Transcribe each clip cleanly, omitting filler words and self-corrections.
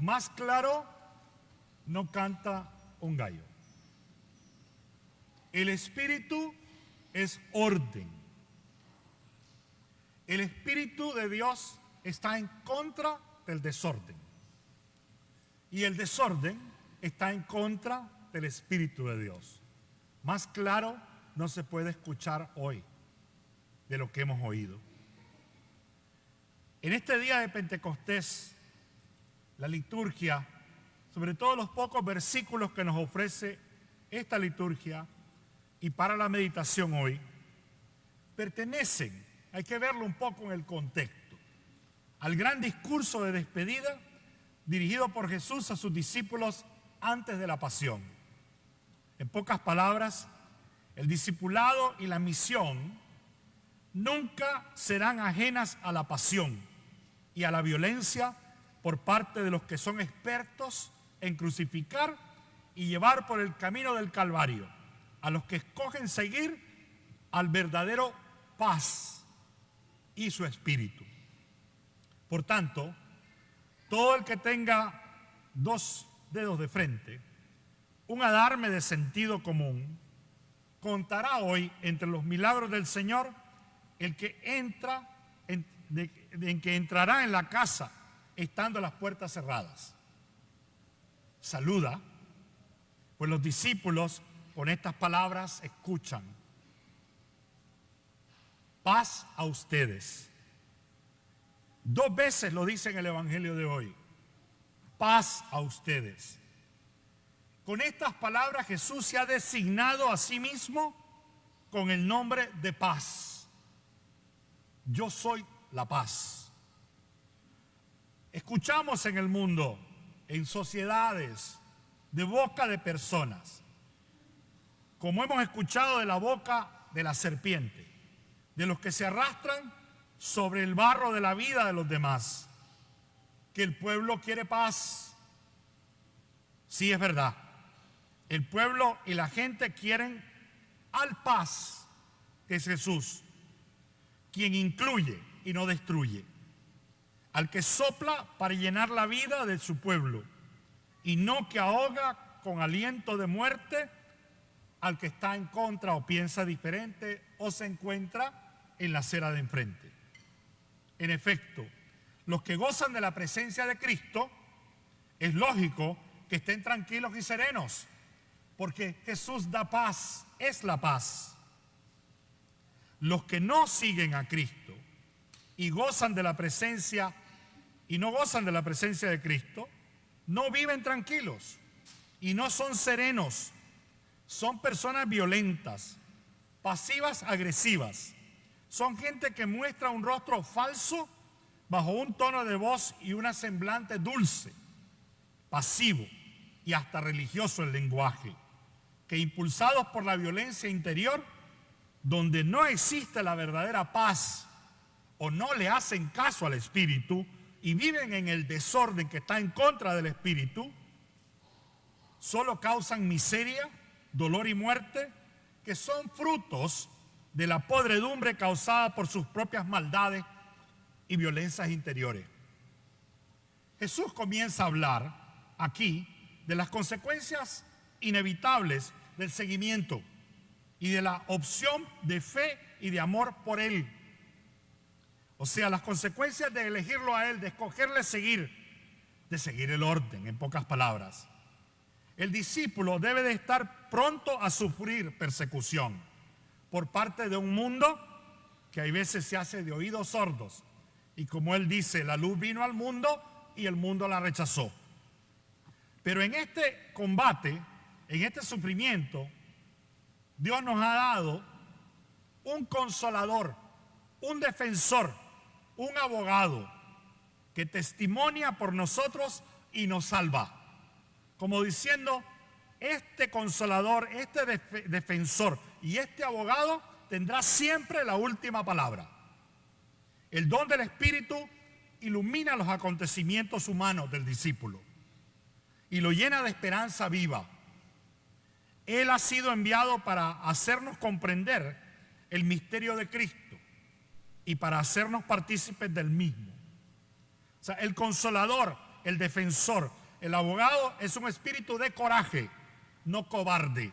Más claro no canta un gallo. El Espíritu es orden. El Espíritu de Dios está en contra del desorden. Y el desorden está en contra del Espíritu de Dios. Más claro no se puede escuchar hoy de lo que hemos oído. En este día de Pentecostés, la liturgia, sobre todo los pocos versículos que nos ofrece esta liturgia y para la meditación hoy, pertenecen, hay que verlo un poco en el contexto, al gran discurso de despedida dirigido por Jesús a sus discípulos antes de la pasión. En pocas palabras, el discipulado y la misión nunca serán ajenas a la pasión y a la violencia por parte de los que son expertos en crucificar y llevar por el camino del Calvario, a los que escogen seguir al verdadero paz y su espíritu. Por tanto, todo el que tenga dos dedos de frente, un adarme de sentido común, contará hoy entre los milagros del Señor el que entra en que entrará en la casa estando las puertas cerradas. Saluda, pues los discípulos con estas palabras escuchan. Paz a ustedes. 2 veces lo dice en el Evangelio de hoy. Paz a ustedes. Con estas palabras Jesús se ha designado a sí mismo con el nombre de paz. Yo soy la paz. Escuchamos en el mundo, en sociedades, de boca de personas, como hemos escuchado de la boca de la serpiente, de los que se arrastran sobre el barro de la vida de los demás, que el pueblo quiere paz. Sí, es verdad. El pueblo y la gente quieren al paz, que es Jesús, quien incluye y no destruye, al que sopla para llenar la vida de su pueblo y no que ahoga con aliento de muerte al que está en contra o piensa diferente o se encuentra en la acera de enfrente. En efecto, los que gozan de la presencia de Cristo, es lógico que estén tranquilos y serenos, porque Jesús da paz, es la paz. Los que no siguen a Cristo y gozan de la presencia y no gozan de la presencia de Cristo, no viven tranquilos y no son serenos. Son personas violentas, pasivas, agresivas. Son gente que muestra un rostro falso bajo un tono de voz y una semblante dulce, pasivo y hasta religioso el lenguaje, que impulsados por la violencia interior, donde no existe la verdadera paz o no le hacen caso al Espíritu y viven en el desorden que está en contra del Espíritu, solo causan miseria, dolor y muerte, que son frutos de la podredumbre causada por sus propias maldades y violencias interiores. Jesús comienza a hablar aquí de las consecuencias inevitables del seguimiento y de la opción de fe y de amor por Él. O sea, las consecuencias de elegirlo a Él, de escogerle seguir, de seguir el orden, en pocas palabras. El discípulo debe de estar pronto a sufrir persecución por parte de un mundo que a veces se hace de oídos sordos. Y como Él dice, la luz vino al mundo y el mundo la rechazó. Pero en este combate, en este sufrimiento, Dios nos ha dado un consolador, un defensor, un abogado que testimonia por nosotros y nos salva. Como diciendo, este consolador, este defensor y este abogado tendrá siempre la última palabra. El don del Espíritu ilumina los acontecimientos humanos del discípulo y lo llena de esperanza viva. Él ha sido enviado para hacernos comprender el misterio de Cristo y para hacernos partícipes del mismo. O sea, el consolador, el defensor, el abogado es un espíritu de coraje, no cobarde.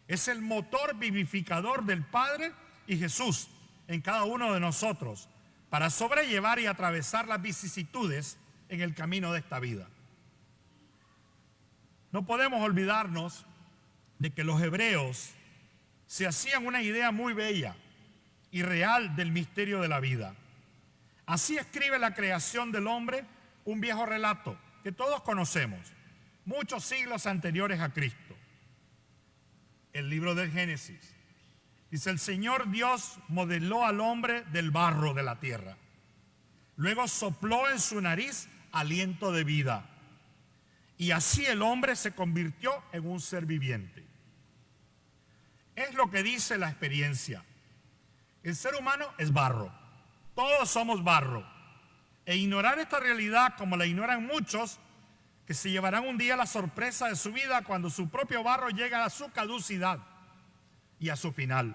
Es el motor vivificador del Padre y Jesús en cada uno de nosotros para sobrellevar y atravesar las vicisitudes en el camino de esta vida. No podemos olvidarnos de que los hebreos se hacían una idea muy bella y real del misterio de la vida. Así escribe la creación del hombre, un viejo relato que todos conocemos, muchos siglos anteriores a Cristo. El libro del Génesis. Dice: el Señor Dios modeló al hombre del barro de la tierra. Luego sopló en su nariz aliento de vida. Y así el hombre se convirtió en un ser viviente. Es lo que dice la experiencia. El ser humano es barro. Todos somos barro. E ignorar esta realidad, como la ignoran muchos, que se llevarán un día la sorpresa de su vida cuando su propio barro llega a su caducidad y a su final.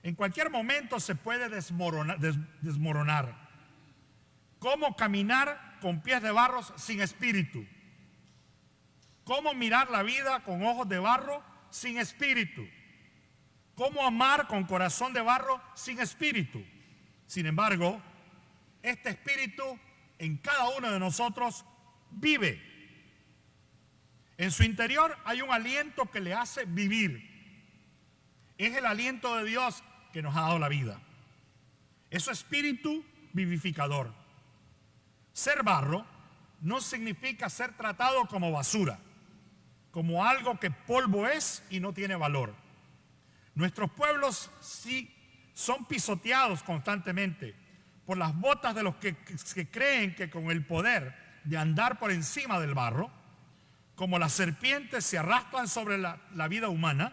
En cualquier momento se puede desmoronar. ¿Cómo caminar con pies de barro sin espíritu? ¿Cómo mirar la vida con ojos de barro sin espíritu? ¿Cómo amar con corazón de barro sin espíritu? Sin embargo, este espíritu en cada uno de nosotros vive. En su interior hay un aliento que le hace vivir. Es el aliento de Dios que nos ha dado la vida. Es su espíritu vivificador. Ser barro no significa ser tratado como basura, como algo que polvo es y no tiene valor. Nuestros pueblos sí son pisoteados constantemente por las botas de los que creen que con el poder de andar por encima del barro, como las serpientes se arrastran sobre la vida humana,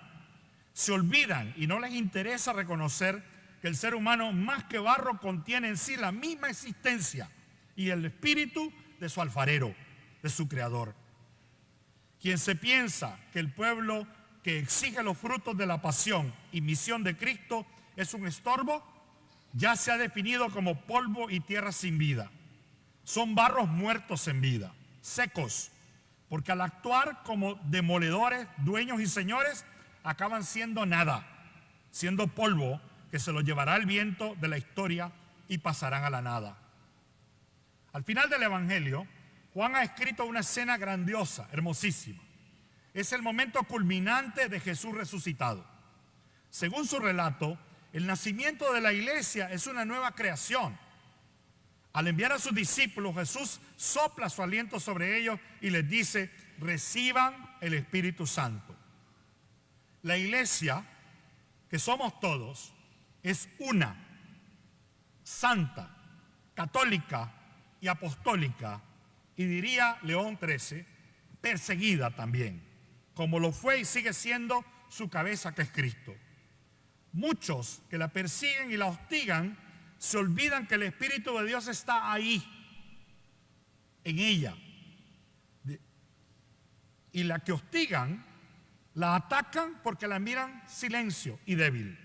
se olvidan y no les interesa reconocer que el ser humano más que barro contiene en sí la misma existencia y el espíritu de su alfarero, de su creador. Quien se piensa que el pueblo que exige los frutos de la pasión y misión de Cristo es un estorbo, ya se ha definido como polvo y tierra sin vida. Son barros muertos en vida, secos, porque al actuar como demoledores, dueños y señores, acaban siendo nada, siendo polvo que se lo llevará el viento de la historia y pasarán a la nada. Al final del Evangelio, Juan ha escrito una escena grandiosa, hermosísima. Es el momento culminante de Jesús resucitado. Según su relato, el nacimiento de la iglesia es una nueva creación. Al enviar a sus discípulos, Jesús sopla su aliento sobre ellos y les dice: reciban el Espíritu Santo. La iglesia, que somos todos, es una, santa, católica y apostólica, y diría León XIII, perseguida también, como lo fue y sigue siendo su cabeza, que es Cristo. Muchos que la persiguen y la hostigan se olvidan que el Espíritu de Dios está ahí, en ella. Y la que hostigan, la atacan porque la miran silencio y débil.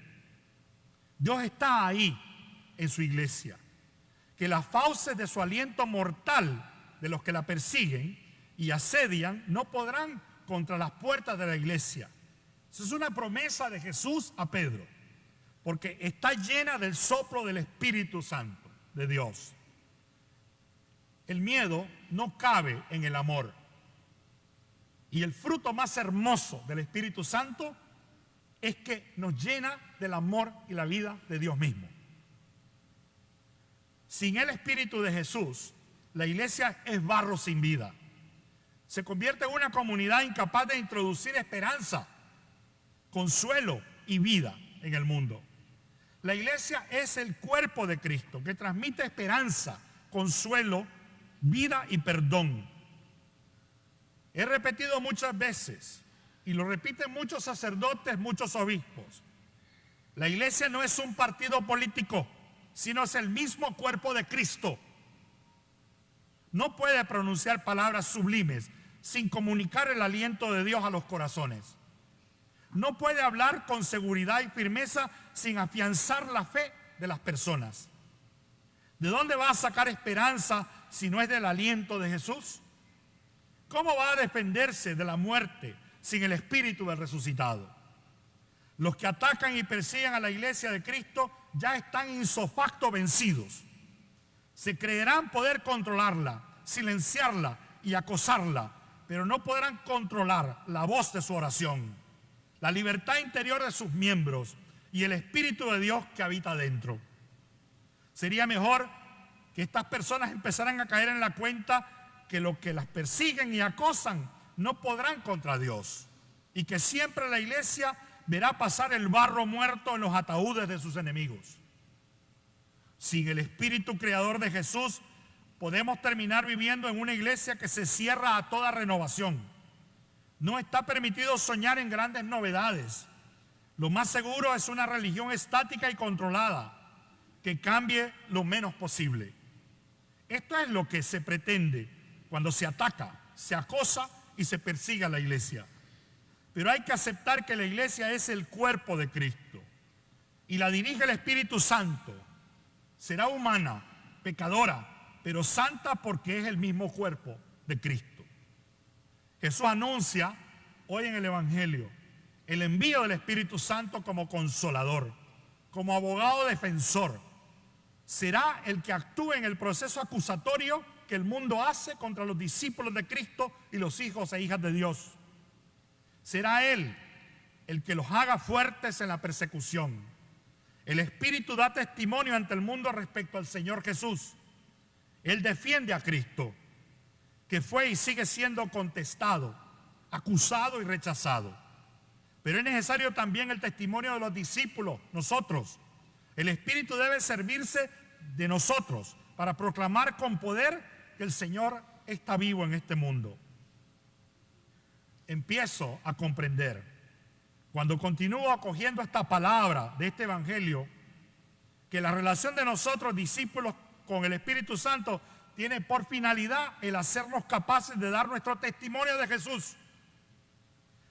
Dios está ahí en su iglesia. Que las fauces de su aliento mortal de los que la persiguen y asedian no podrán contra las puertas de la iglesia. Esa es una promesa de Jesús a Pedro, porque está llena del soplo del Espíritu Santo de Dios. El miedo no cabe en el amor. Y el fruto más hermoso del Espíritu Santo es que nos llena del amor y la vida de Dios mismo. Sin el Espíritu de Jesús, la iglesia es barro sin vida. Se convierte en una comunidad incapaz de introducir esperanza, consuelo y vida en el mundo. La iglesia es el cuerpo de Cristo que transmite esperanza, consuelo, vida y perdón. He repetido muchas veces, y lo repiten muchos sacerdotes, muchos obispos: la iglesia no es un partido político, sino es el mismo cuerpo de Cristo. No puede pronunciar palabras sublimes sin comunicar el aliento de Dios a los corazones. No puede hablar con seguridad y firmeza sin afianzar la fe de las personas. ¿De dónde va a sacar esperanza si no es del aliento de Jesús? ¿Cómo va a defenderse de la muerte sin el Espíritu del resucitado? Los que atacan y persiguen a la iglesia de Cristo ya están ipso facto vencidos. Se creerán poder controlarla, silenciarla y acosarla, pero no podrán controlar la voz de su oración, la libertad interior de sus miembros y el Espíritu de Dios que habita dentro. Sería mejor que estas personas empezaran a caer en la cuenta que lo que las persiguen y acosan no podrán contra Dios, y que siempre la iglesia verá pasar el barro muerto en los ataúdes de sus enemigos. Sin el Espíritu creador de Jesús, podemos terminar viviendo en una iglesia que se cierra a toda renovación. No está permitido soñar en grandes novedades. Lo más seguro es una religión estática y controlada, que cambie lo menos posible. Esto es lo que se pretende cuando se ataca, se acosa y se persigue a la iglesia. Pero hay que aceptar que la iglesia es el cuerpo de Cristo y la dirige el Espíritu Santo. Será humana, pecadora, pero santa porque es el mismo cuerpo de Cristo. Jesús anuncia hoy en el Evangelio el envío del Espíritu Santo como consolador, como abogado defensor. Será el que actúe en el proceso acusatorio que el mundo hace contra los discípulos de Cristo y los hijos e hijas de Dios. Será Él el que los haga fuertes en la persecución. El Espíritu da testimonio ante el mundo respecto al Señor Jesús. Él defiende a Cristo, que fue y sigue siendo contestado, acusado y rechazado. Pero es necesario también el testimonio de los discípulos, nosotros. El Espíritu debe servirse de nosotros para proclamar con poder que el Señor está vivo en este mundo. Empiezo a comprender, cuando continúo acogiendo esta palabra de este Evangelio, que la relación de nosotros, discípulos, con el Espíritu Santo tiene por finalidad el hacernos capaces de dar nuestro testimonio de Jesús.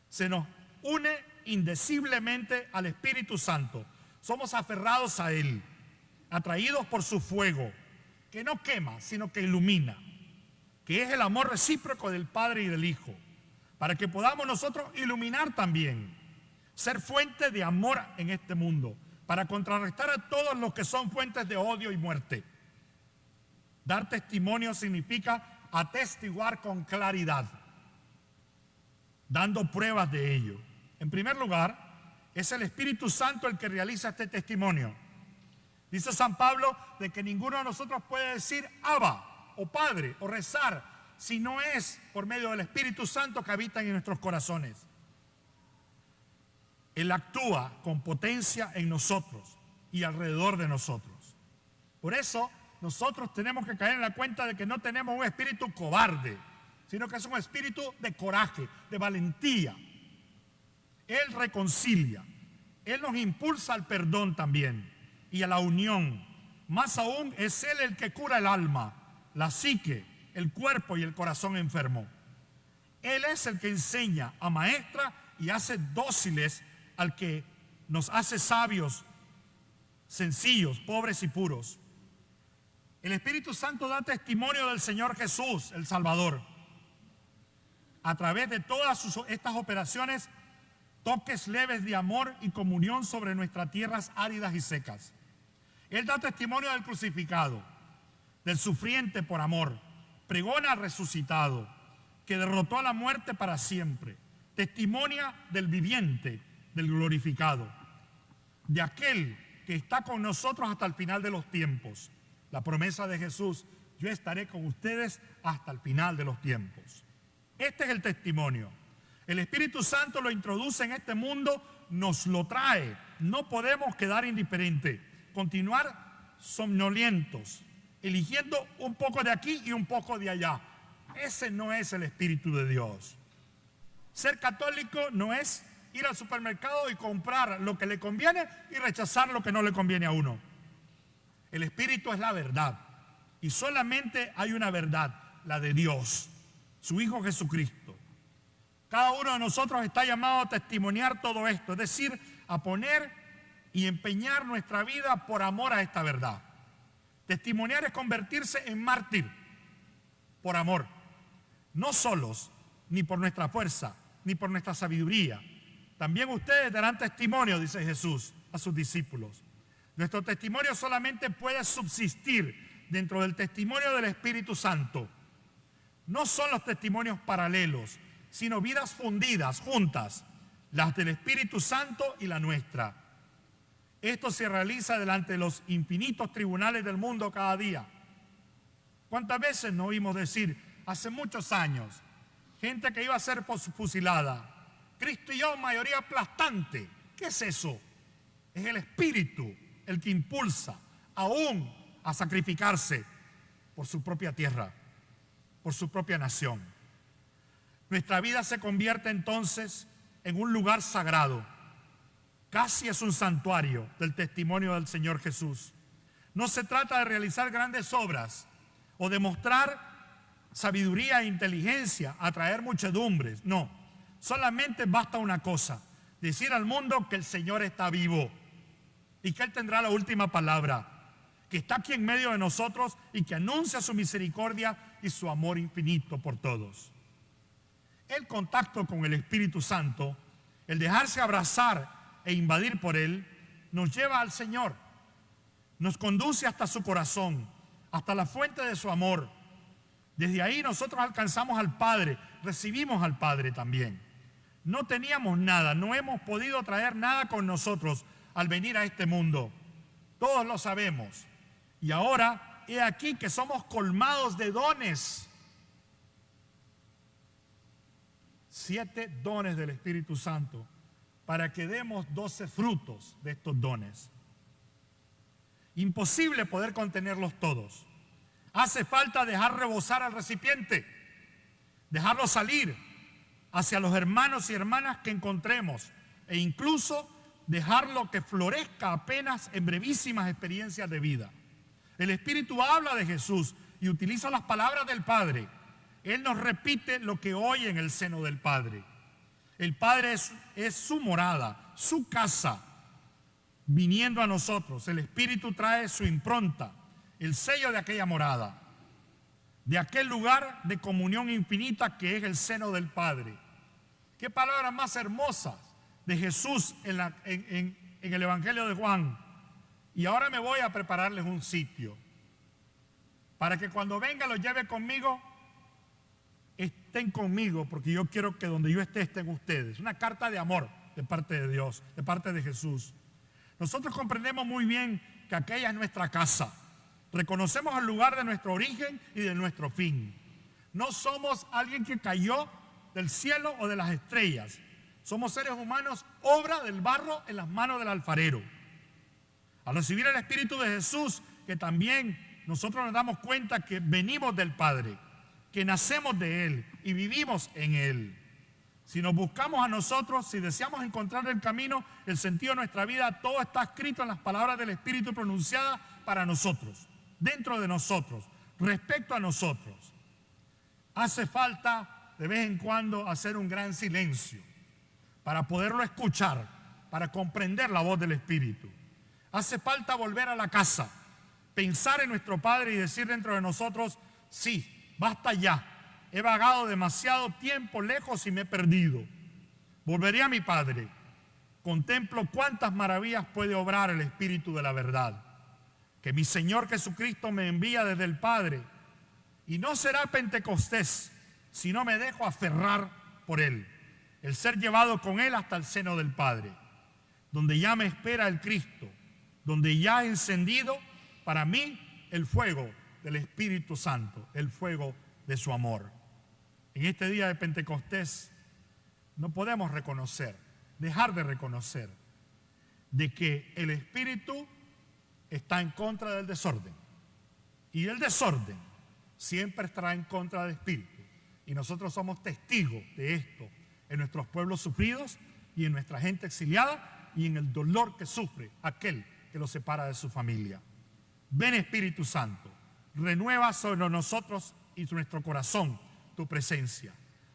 Se nos une indeciblemente al Espíritu Santo. Somos aferrados a Él, atraídos por su fuego, que no quema, sino que ilumina, que es el amor recíproco del Padre y del Hijo, para que podamos nosotros iluminar también, ser fuente de amor en este mundo, para contrarrestar a todos los que son fuentes de odio y muerte. Dar testimonio significa atestiguar con claridad, dando pruebas de ello. En primer lugar, es el Espíritu Santo el que realiza este testimonio. Dice San Pablo de que ninguno de nosotros puede decir Abba o Padre o rezar si no es por medio del Espíritu Santo que habita en nuestros corazones. Él actúa con potencia en nosotros y alrededor de nosotros. Por eso nosotros tenemos que caer en la cuenta de que no tenemos un espíritu cobarde, sino que es un espíritu de coraje, de valentía. Él reconcilia, Él nos impulsa al perdón también y a la unión. Más aún, es Él el que cura el alma, la psique, el cuerpo y el corazón enfermo. Él es el que enseña, amaestra y hace dóciles al que nos hace sabios, sencillos, pobres y puros. El Espíritu Santo da testimonio del Señor Jesús, el Salvador. A través de todas estas operaciones, toques leves de amor y comunión sobre nuestras tierras áridas y secas. Él da testimonio del crucificado, del sufriente por amor, pregona al resucitado, que derrotó a la muerte para siempre, testimonia del viviente, del glorificado, de aquel que está con nosotros hasta el final de los tiempos. La promesa de Jesús: yo estaré con ustedes hasta el final de los tiempos. Este es el testimonio. El Espíritu Santo lo introduce en este mundo, nos lo trae. No podemos quedar indiferentes, continuar somnolientos, eligiendo un poco de aquí y un poco de allá. Ese no es el Espíritu de Dios. Ser católico no es ir al supermercado y comprar lo que le conviene y rechazar lo que no le conviene a uno. El Espíritu es la verdad, y solamente hay una verdad, la de Dios, su Hijo Jesucristo. Cada uno de nosotros está llamado a testimoniar todo esto, es decir, a poner y empeñar nuestra vida por amor a esta verdad. Testimoniar es convertirse en mártir, por amor, no solos, ni por nuestra fuerza, ni por nuestra sabiduría. También ustedes darán testimonio, dice Jesús a sus discípulos. Nuestro testimonio solamente puede subsistir dentro del testimonio del Espíritu Santo. No son los testimonios paralelos, sino vidas fundidas, juntas, las del Espíritu Santo y la nuestra. Esto se realiza delante de los infinitos tribunales del mundo cada día. ¿Cuántas veces nos oímos decir hace muchos años, gente que iba a ser fusilada, Cristo y yo, mayoría aplastante? ¿Qué es eso? Es el Espíritu el que impulsa aún a sacrificarse por su propia tierra, por su propia nación. Nuestra vida se convierte entonces en un lugar sagrado. Casi es un santuario del testimonio del Señor Jesús. No se trata de realizar grandes obras o de mostrar sabiduría e inteligencia, atraer muchedumbres. No, solamente basta una cosa: decir al mundo que el Señor está vivo y que Él tendrá la última palabra, que está aquí en medio de nosotros y que anuncia su misericordia y su amor infinito por todos. El contacto con el Espíritu Santo, el dejarse abrazar e invadir por Él, nos lleva al Señor, nos conduce hasta su corazón, hasta la fuente de su amor. Desde ahí nosotros alcanzamos al Padre, recibimos al Padre también. No teníamos nada, no hemos podido traer nada con nosotros al venir a este mundo. Todos lo sabemos. Y ahora, he aquí que somos colmados de dones. 7 dones del Espíritu Santo para que demos 12 frutos de estos dones. Imposible poder contenerlos todos. Hace falta dejar rebosar al recipiente, dejarlo salir hacia los hermanos y hermanas que encontremos, e incluso dejarlo que florezca apenas en brevísimas experiencias de vida. El Espíritu habla de Jesús y utiliza las palabras del Padre. Él nos repite lo que oye en el seno del Padre. El Padre es su morada, su casa, viniendo a nosotros. El Espíritu trae su impronta, el sello de aquella morada, de aquel lugar de comunión infinita que es el seno del Padre. Qué palabras más hermosas de Jesús en el Evangelio de Juan. Y ahora me voy a prepararles un sitio para que cuando venga los lleve conmigo, estén conmigo, porque yo quiero que donde yo esté, estén ustedes. Una carta de amor de parte de Dios, de parte de Jesús. Nosotros comprendemos muy bien que aquella es nuestra casa. Reconocemos el lugar de nuestro origen y de nuestro fin. No somos alguien que cayó del cielo o de las estrellas. Somos seres humanos, obra del barro en las manos del alfarero. Al recibir el Espíritu de Jesús, que también nosotros nos damos cuenta que venimos del Padre, que nacemos de Él y vivimos en Él. Si nos buscamos a nosotros, si deseamos encontrar el camino, el sentido de nuestra vida, todo está escrito en las palabras del Espíritu pronunciadas para nosotros, dentro de nosotros, respecto a nosotros. Hace falta de vez en cuando hacer un gran silencio para poderlo escuchar, para comprender la voz del Espíritu. Hace falta volver a la casa, pensar en nuestro Padre y decir dentro de nosotros: sí, basta ya, he vagado demasiado tiempo lejos y me he perdido. Volveré a mi Padre. Contemplo cuántas maravillas puede obrar el Espíritu de la verdad, que mi Señor Jesucristo me envía desde el Padre. Y no será Pentecostés si no me dejo aferrar por Él, el ser llevado con Él hasta el seno del Padre, donde ya me espera el Cristo, donde ya he encendido para mí el fuego del Espíritu Santo, el fuego de su amor. En este día de Pentecostés no podemos dejar de reconocer de que el Espíritu está en contra del desorden, y el desorden siempre estará en contra del Espíritu, y nosotros somos testigos de esto en nuestros pueblos sufridos y en nuestra gente exiliada y en el dolor que sufre aquel que lo separa de su familia. Ven, Espíritu Santo, renueva sobre nosotros y nuestro corazón tu presencia.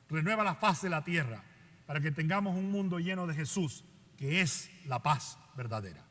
Renueva la faz de la tierra para que tengamos un mundo lleno de Jesús, que es la paz verdadera.